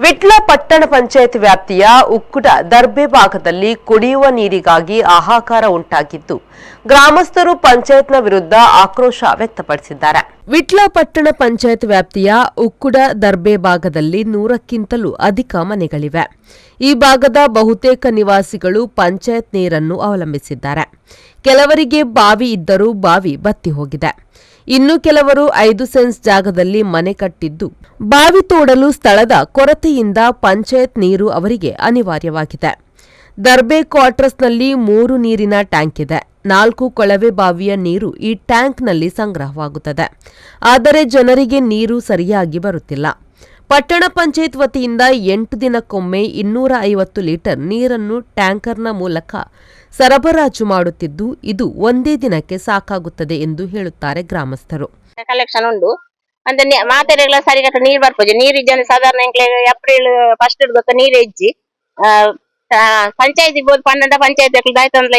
ವಿಟ್ಲ ಪಟ್ಟಣ ಪಂಚಾಯತ್ ವ್ಯಾಪ್ತಿಯ ಉಕ್ಕುಟ ದರ್ಬೆ ಭಾಗದಲ್ಲಿ ಕುಡಿಯುವ ನೀರಿಗಾಗಿ ಹಾಹಾಕಾರ ಉಂಟಾಗಿದ್ದು ಗ್ರಾಮಸ್ಥರು ಪಂಚಾಯತ್ನ ವಿರುದ್ಧ ಆಕ್ರೋಶ ವ್ಯಕ್ತಪಡಿಸಿದ್ದಾರೆ. ವಿಟ್ಲ ಪಟ್ಟಣ ಪಂಚಾಯತ್ ವ್ಯಾಪ್ತಿಯ ಉಕ್ಕುಡ ದರ್ಬೆ ಭಾಗದಲ್ಲಿ 100ಕ್ಕಿಂತಲೂ ಅಧಿಕ ಮನೆಗಳಿವೆ. ಈ ಭಾಗದ ಬಹುತೇಕ ನಿವಾಸಿಗಳು ಪಂಚಾಯತ್ ನೀರನ್ನು ಅವಲಂಬಿಸಿದ್ದಾರೆ. ಕೆಲವರಿಗೆ ಬಾವಿ ಇದ್ದರೂ ಬಾವಿ ಬತ್ತಿ ಹೋಗಿದೆ. ಇನ್ನು ಕೆಲವರು 5 ಸೆನ್ಸ್ ಜಾಗದಲ್ಲಿ ಮನೆ ಕಟ್ಟಿದ್ದು ಬಾವಿ ತೋಡಲು ಸ್ಥಳದ ಕೊರತೆಯಿಂದ ಪಂಚಾಯತ್ ನೀರು ಅವರಿಗೆ ಅನಿವಾರ್ಯವಾಗಿದೆ. ದರ್ಬೆ ಕ್ವಾರ್ಟರ್ಸ್ನಲ್ಲಿ 3 ನೀರಿನ ಟ್ಯಾಂಕ್ ಇದೆ. 4 ಕೊಳವೆ ಬಾವಿಯ ನೀರು ಈ ಟ್ಯಾಂಕ್ನಲ್ಲಿ ಸಂಗ್ರಹವಾಗುತ್ತದೆ. ಆದರೆ ಜನರಿಗೆ ನೀರು ಸರಿಯಾಗಿ ಬರುತ್ತಿಲ್ಲ. ಪಟ್ಟಣ ಪಂಚಾಯತ್ ವತಿಯಿಂದ 8 ದಿನಕ್ಕೊಮ್ಮೆ 250 ಲೀಟರ್ ನೀರನ್ನು ಟ್ಯಾಂಕರ್ನ ಮೂಲಕ ಸರಬರಾಜು ಮಾಡುತ್ತಿದ್ದು ಇದು ಒಂದೇ ದಿನಕ್ಕೆ ಸಾಕಾಗುತ್ತದೆ ಎಂದು ಹೇಳುತ್ತಾರೆ ಗ್ರಾಮಸ್ಥರು. ಕಲೆಕ್ಷನ್ ಉಂಟು ಅಂದ್ರೆ ಮಾತೆರೆಗಳ ಸರಿಗಟ್ಟ ನೀರು ಬರ್ಪೋಜಿ ನೀರು ಇಜ್ಜಂದ್ರೆ ಸಾಧಾರಣ ಏಪ್ರಿಲ್ ಫಸ್ಟ್ ಗೊತ್ತ ನೀರು ಇಜ್ಜಿ ಪಂಚಾಯತಿ ಬೋದು 12 ಪಂಚಾಯತ್ ದಾಯ್ತಂದ್ಲ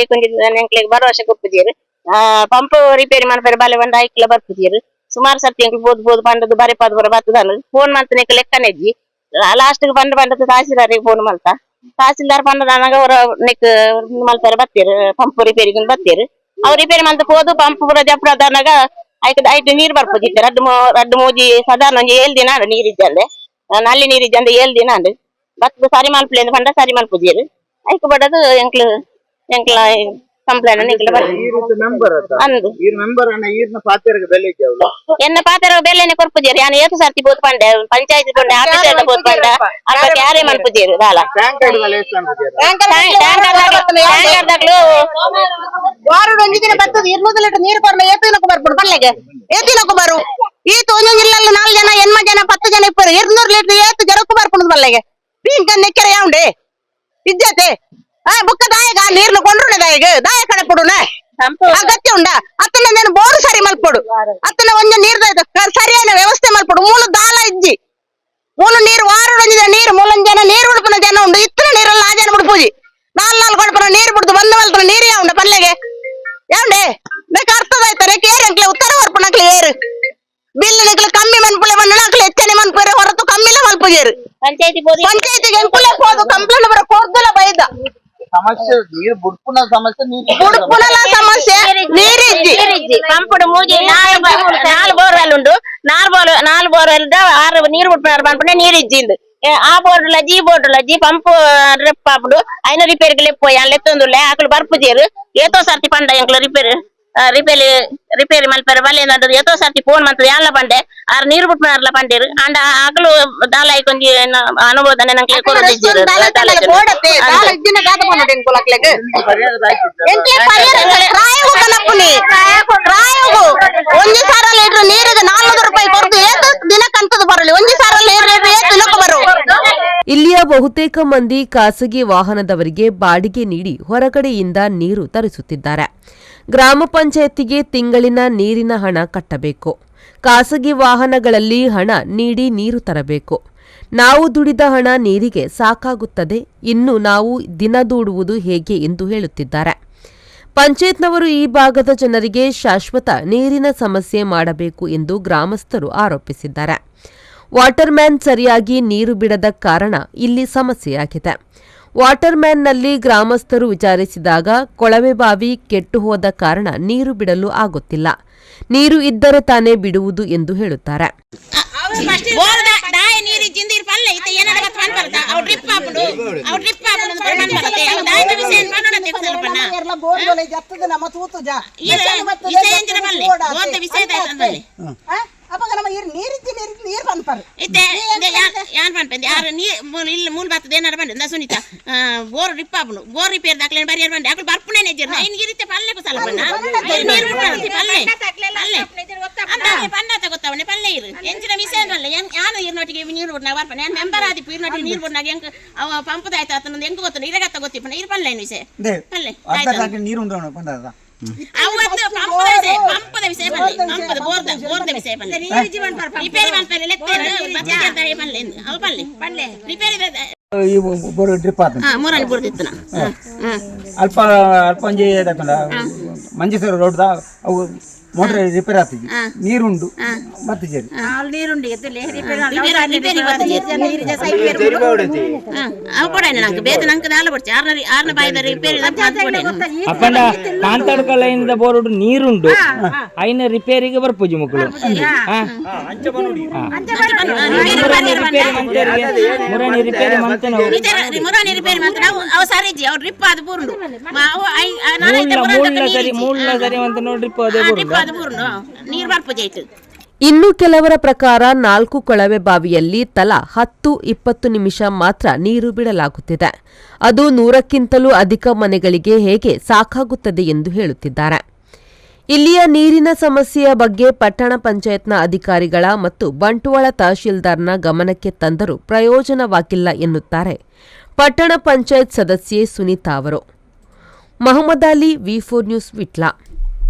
ಎಂಕ್ಲೆಗ್ ಭರವಸೆ ಕೊಪ್ಪುಜೀರು ಪಂಪ್ ರಿಪೇರಿ ಮಾಡ್ತಾರೆ ಬಾಲೆ ಬಂದ ಐಕ್ಲ ಬರ್ಪುಜೀರು ಸುಮಾರು ಸರ್ತಿ ಎಂಕ್ಲು ಬೋದು ಬಂದದ್ದು ಬರಿ ಪಾದ ಬರ ಬರ್ತದಲ್ಲ ಫೋನ್ ಮಾಡ್ತ ನೆಕ್ ಲೆಕ್ಕನೆಜ್ಜಿ ಲಾಸ್ಟ್ ಬಂದದ್ದು ತಹಸೀಲ್ದಾರಿಗೆ ಫೋನ್ ಮಾಡ್ತಾ ತಹಸೀಲ್ದಾರ್ ಬಂದದಾಗ ಅವರ ನೆಕ್ ಮಾಡ್ತಾರೆ ಬರ್ತೀರು ಪಂಪ್ ರಿಪೇರಿಗೆ ಬರ್ತೀರು ಅವ್ರು ರಿಪೇರಿ ಮಾಡ್ತಾ ಹೋದು ಪಂಪ್ ಪೂರ ಜಪ್ರದಾನಾಗ ಐದು ನೀರು ಬರ್ಪೋದಿತ್ತೆ ರಡ್ಡು ಮೂಜಿ ಸಾಧಾರಣ 7 ದಿನ ನೀರು ಇದ್ದಂದೆ ನಲ್ಲಿ ನೀರು ಇದ್ದಂದೆ 7 ದಿನ ಅಂದ್ ಬತ್ ಸರಿ ಮಲ್ಪಲೆ ಪಂಡ ಸರಿ ಮಲ್ಪುಜೀರು ಐಕ್ ಬಡದು ಎಂಕ್ಲ ಕಂಪ್ಲೇಂಟ್ ಎನ್ನ ಪಾತ್ರ ಬೆಲೆನೆ ಕೊರ್ಪುಜೀರು ಯಾನು ಏತು ಸರ್ತಿ ಬೋದು ಪಂಡೆ ಪಂಚಾಯತ್ ಪಂಡೆ ಆಫೀಸರ್ ಬೋದು ಪಂಡ ಅದಕ್ಕೆ ಯಾರೇ ಮಲ್ಪುಜೀರು ದಾಲ ಟ್ಯಾಂಕರ್ದಾಗ್ಲು ವಾರದ 1 ದಿನ ಬರ್ತದೆ 200 ಲೀಟರ್ ನೀರು ಕೊರ್ನ ಏತಿನಕ್ಕೂ ಬರ್ಬಿಡು ಪಲ್ಲೆಗೆ ಏತಿನಕ್ಕೂ ಬರು ಈತ ಒಂದೊಂದು ಇಲ್ಲಲ್ಲ 4 ಜನ 8 ಜನ 10 ಜನ ಇಪ್ಪರು 200 ಲೀಟರ್ ಏತು ಜನಕ್ಕೂ ಬರ್ಕೊಂಡು ಪಲ್ಲೆಗೆ ಪೀನ್ ನೆಕ್ಕರೆ ಯಾವ್ಡೆ ಇಜ್ಜತೆ ಬುಕ್ಕ ದಾಯಗ ನೀರ್ನ ಕೊಂಡ್ರೆ ದಾಯ ಕಡೆ ಕೊಡುನೆ ಅಗತ್ಯ ಉಂಡ ಅತ್ತನ నేను ಬೋರು ಸರಿ ಮಲ್ಪೊಡು ಅತ್ತನ ಒಂಜ ನೀರ್ದ ಸರಿಯಾದ ವ್ಯವಸ್ಥೆ ಮಲ್ಪೊಡು ಮೂಲ ದಾಲ ಇಜ್ಜಿ ಮೂಲ ನೀರು ವಾರ ನೀರು ಮೂಲನ್ ಜನ ನೀರು ಉಡುಪನ ಜನ ಉಂಡು ಇತ್ತನ ನೀರಲ್ಲ ಆ ಜನ ಬಿಡ್ಪೂಜಿ 4 ಕೊಡ್ಪನ ನೀರು ಬಿಡ್ದು ಬಂದ ಮಲ್ಪನ ನೀರು ಯಾವುಂಡ ಪಲ್ಲೆಗೆ ಯಾವ್ಡೆ ನೆಕ್ ಅರ್ಥದಾಯ್ತ ನೆಕ್ ಏರಂಕ್ಲೆ ಉತ್ತರ ಹೊರ್ಪನಕ್ಲೆ ಏರು ಬಿಲ್ ನೆಕ್ಲೆ ಕಮ್ಮಿ ಮನ್ಪುಲೆ ಮಣ್ಣಕ್ಲೆ ಹೆಚ್ಚನೆ ಮನ್ಪುರೆ ಹೊರತು ಕಮ್ಮಿಲೆ ಮಲ್ಪುಜೇರು ಪಂಚಾಯತಿಗೆ ಎಂಕುಲೆ ಹೋದು ಕಂಪ್ಲೇಂಟ್ ಬರ ಕೊಡ್ದಲ ಬೈದ ಸಮಸ್ಯೆ ನೀರು ಬುಡ್ಪುನ ಸಮಸ್ಯೆ ಬುಡ್ಪುನಲ ಸಮಸ್ಯೆ ನೀರಿಜ್ಜಿ ಪಂಪುಡು ಮೂಜಿ 4 ಬೋರ್ವೆಲ್ ಉಂಡು 4 ಬೋರ್ವೆಲ್ 6 ನೀರು ಬಿಡ್ಪುನಾರು ಪಂಪುನೆ ನೀರು ಇಜ್ಜಿಂದು ಆ ಬೋರ್ಡುಲ ಜಿ ಪಂಪ್ ರೆಪ್ ಆಪುಡು ಐನ ರಿಪೇರಿಗೆ ಲೆಪ್ಪೋಯ್ ಲೆತ್ತೊಂದುಲ್ಲೆ ಆಕಲು ಬರ್ಪುಜೇರು ಏತೋ ಸರ್ತಿ ಪಂಡ ಎಂಕ್ಲು ರಿಪೇರಿ ಮಲ್ಪರೆ ಬಲ್ಲೆ ಏತೋ ಸರ್ತಿ ಫೋನ್ ಮಾಡ್ತದೆ ಯಾನ್ಲ ಪಂಡೆ ಆರ್ ನೀರು ಬಿಟ್ಮಾರ್ಲ ಪಂಡೇರು ಅಂಡ ಆಕಲು ದಾಲ ಐಕೊಂಜಿ ಅನುಮೋದನೆ ನಂಗೆ ಕೊರದಿಜ್ಜೇರು ಇಲ್ಲಿಯ ಬಹುತೇಕ ಮಂದಿ ಖಾಸಗಿ ವಾಹನದವರಿಗೆ ಬಾಡಿಗೆ ನೀಡಿ ಹೊರಗಡೆಯಿಂದ ನೀರು ತರಿಸುತ್ತಿದ್ದಾರೆ. ಗ್ರಾಮ ಪಂಚಾಯತಿಗೆ ತಿಂಗಳಿನ ನೀರಿನ ಹಣ ಕಟ್ಟಬೇಕು. ಖಾಸಗಿ ವಾಹನಗಳಲ್ಲಿ ಹಣ ನೀಡಿ ನೀರು ತರಬೇಕು. ನಾವು ದುಡಿದ ಹಣ ನೀರಿಗೆ ಸಾಕಾಗುತ್ತದೆ, ಇನ್ನು ನಾವು ದಿನ ದೂಡುವುದು ಹೇಗೆ ಎಂದು ಹೇಳುತ್ತಿದ್ದಾರೆ. ಪಂಚಾಯತ್ನವರು ಈ ಭಾಗದ ಜನರಿಗೆ ಶಾಶ್ವತ ನೀರಿನ ಸಮಸ್ಯೆ ಮಾಡಬೇಕು ಎಂದು ಗ್ರಾಮಸ್ಥರು ಆರೋಪಿಸಿದ್ದಾರೆ. ವಾಟರ್ ಮ್ಯಾನ್ ಸರಿಯಾಗಿ ನೀರು ಬಿಡದ ಕಾರಣ ಇಲ್ಲಿ ಸಮಸ್ಯೆಯಾಗಿದೆ. ವಾಟರ್ ಮ್ಯಾನ್ನಲ್ಲಿ ಗ್ರಾಮಸ್ಥರು ವಿಚಾರಿಸಿದಾಗ ಕೊಳವೆ ಬಾವಿ ಕೆಟ್ಟು ಹೋದ ಕಾರಣ ನೀರು ಬಿಡಲು ಆಗುತ್ತಿಲ್ಲ, ನೀರು ಇದ್ದರೆ ತಾನೇ ಬಿಡುವುದು ಎಂದು ಹೇಳುತ್ತಾರೆ. ಮೂಲ ಬರ್ತದೆ ಏನಾರ ಬಂದ ಸುನೀತಾ ಬೋರ್ ರಿಪ್ ಆಪುನು ಬೋರ್ ರಿಪೇರ್ ದಾಖಲೆ ಬರಿ ಬಂದೆ ಆಕಳು ಬರ್ಪುನೆ ನೆಜ್ಜರ್ ಐನ್ ಗಿರಿತೆ ಪಲ್ಲೆ ಕುಸಲ ಬಣ್ಣ ನೀರು ಬಿಡ್ಬಾರ್ದು ಪಲ್ಲೆ ಪಂಡಾತ ಗೊತ್ತಾವನೆ ಪಲ್ಲೆ ಇರು ಎಂಚಿನ ವಿಷಯ ಅಲ್ಲ ಯಾನು ಇರ್ನೊಟ್ಟಿಗೆ ನೀರು ಬಿಡ್ನಾಗ ಬರ್ಪನೆ ನಾನು ಮೆಂಬರ್ ಆದಿ ಇರ್ನೊಟ್ಟಿಗೆ ನೀರು ಬಿಡ್ನಾಗ ಹೆಂಗ್ ಅವ ಪಂಪದ ಆಯ್ತು ಆತನ ಹೆಂಗ್ ಗೊತ್ತು ಇರಗತ್ತ ಗೊತ್ತಿಪ್ಪನ ಇರು ಪಲ್ಲೆ ವಿಷಯ ಪಲ್ಲೆ ನೀರು ಉಂಟು ಪಂಡದ ಅವತ್ತು ಪಂಪದ ವಿಷಯ ಪಲ್ಲೆ ಪಂಪದ ಬೋರ್ದ ವಿಷಯ ಪಲ್ಲೆ ರಿಪೇರಿ ಮಾಡ್ತಾರೆ ಲೆಕ್ಕ ಪಲ್ಲೆ ಅವ ಪಲ್ಲೆ ರಿಪೇರಿ ಡ್ರಿಪ್ ಮೂರನೇ ಬುಡ್ದಿತ್ತು ಅಲ್ಪ ಒಂಜಿ ಮಂಜೇಶ್ವರ ರೋಡ್ ಅವು ಮೋಟರ್ ರಿಪೇರ್ ಆಗ್ತದೆ ನೀರುಂಡು ಮತ್ತೆ ಜರಿ ಅಪ್ಪಂಡ ಕಾಂತಾಡ್ಕಲ್ಲಿಂದ ಬೋರ್ಡ್ ನೀರುಂಡು ಐನ ರಿಪೇರಿಗೆ ಬರ್ಪೂಜಿ ಮಕ್ಕಳು ಮುರಾಣಿ ರಿಪೇರಿ ಮೂಲ ಸರಿ ಅಂತ ನೋಡ್ರಿ ಇನ್ನು ಕೆಲವರ ಪ್ರಕಾರ 4 ಕೊಳವೆ ಬಾವಿಯಲ್ಲಿ ತಲಾ 10-20 ನಿಮಿಷ ಮಾತ್ರ ನೀರು ಬಿಡಲಾಗುತ್ತಿದೆ. ಅದು 100ಕ್ಕಿಂತಲೂ ಅಧಿಕ ಮನೆಗಳಿಗೆ ಹೇಗೆ ಸಾಕಾಗುತ್ತದೆ ಎಂದು ಹೇಳುತ್ತಿದ್ದಾರೆ. ಇಲ್ಲಿಯ ನೀರಿನ ಸಮಸ್ಯೆಯ ಬಗ್ಗೆ ಪಟ್ಟಣ ಪಂಚಾಯತ್ನ ಅಧಿಕಾರಿಗಳ ಮತ್ತು ಬಂಟ್ವಾಳ ತಹಶೀಲ್ದಾರ್ನ ಗಮನಕ್ಕೆ ತಂದರೂ ಪ್ರಯೋಜನವಾಗಿಲ್ಲ ಎನ್ನುತ್ತಾರೆ ಪಟ್ಟಣ ಪಂಚಾಯತ್ ಸದಸ್ಯೆ ಸುನೀತಾ ಅವರು. ಮಹಮ್ಮದ್ ಅಲಿ, ವಿ4 ನ್ಯೂಸ್, ವಿಟ್ಲ.